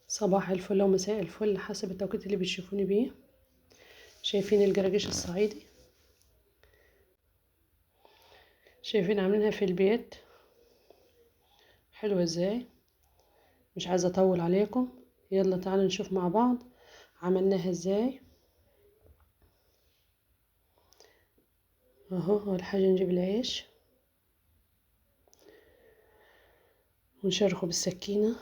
صباح الفل ومساء الفل حسب التوقيت اللي بتشوفوني بيه. شايفين الجراجيش الصعيدي؟ شايفين عاملينها في البيت حلوة ازاي؟ مش عايزة اطول عليكم، يلا تعالوا نشوف مع بعض عملناها ازاي. اهو اول حاجة نجيب العيش ونشرخه بالسكينة.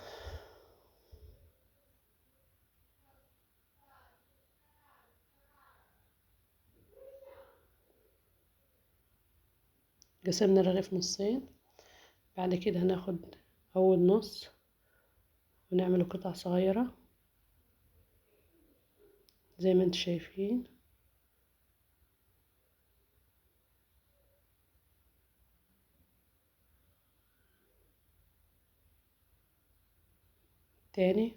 قسمنا الرغيف نصين، بعد كده هناخد اول نص ونعمله قطع صغيرة زي ما انتم شايفين. تاني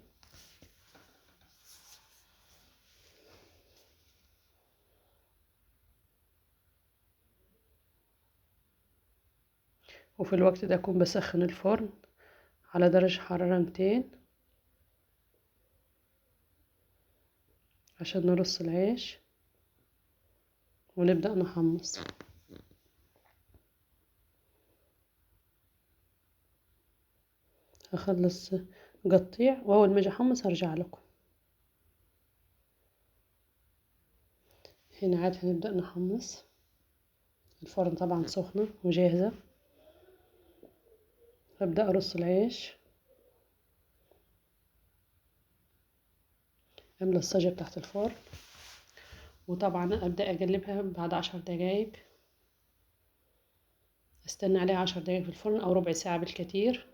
وفي الوقت ده اكون بسخن الفرن على درجة حرارة 200 عشان نرص العيش ونبدأ نحمص. هخلص قطيع واول ما اجي احمص هرجع لكم. هنا عاد هنبدأ نحمص. الفرن طبعا سخنة وجاهزة. هبدأ ارص العيش، املى الصاجة بتاعت الفرن، وطبعا ابدأ اقلبها بعد 10 دقايق. استنى عليها 10 دقايق في الفرن او ربع ساعة بالكتير.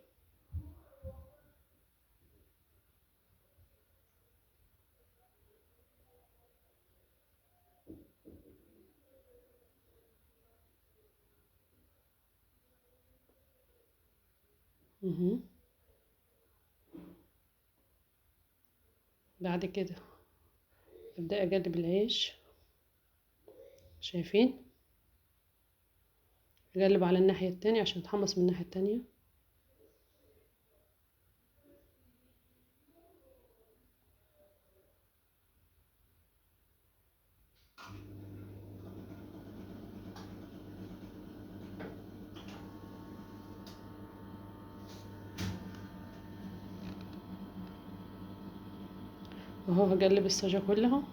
بعد كده ابدأ اقلب العيش، شايفين؟ اقلب على الناحية التانية عشان يتحمص من الناحية التانية. اهو هقلب الصاجة كلها.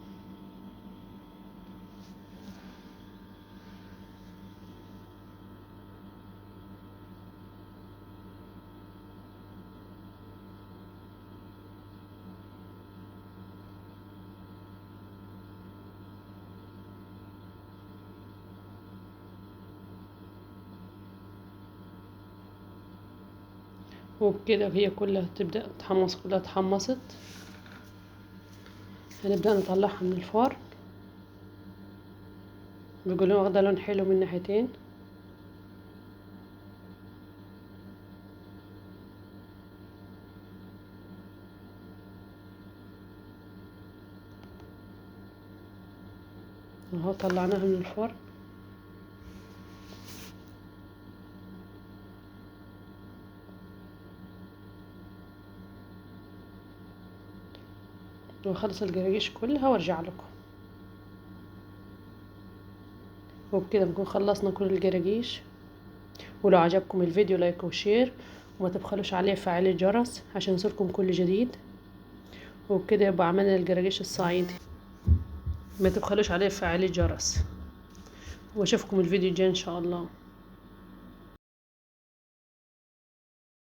وبكده هي كلها تبدأ تحمص، كلها اتحمصت. هنبدأ نطلعها من الفرن. بيقولوا واخدة لون حلو من ناحيتين. اهو طلعناها من الفرن. واخلص الجراجيش كلها وارجع لكم. وبكده نكون خلصنا كل الجراجيش. ولو عجبكم الفيديو لايك وشير، وما تبخلوش عليه فعل الجرس عشان يوصلكم كل جديد. وبكده يبقى عملنا الجراجيش الصعيدي. ما تبخلوش عليه فعل الجرس، واشوفكم الفيديو الجاي ان شاء الله.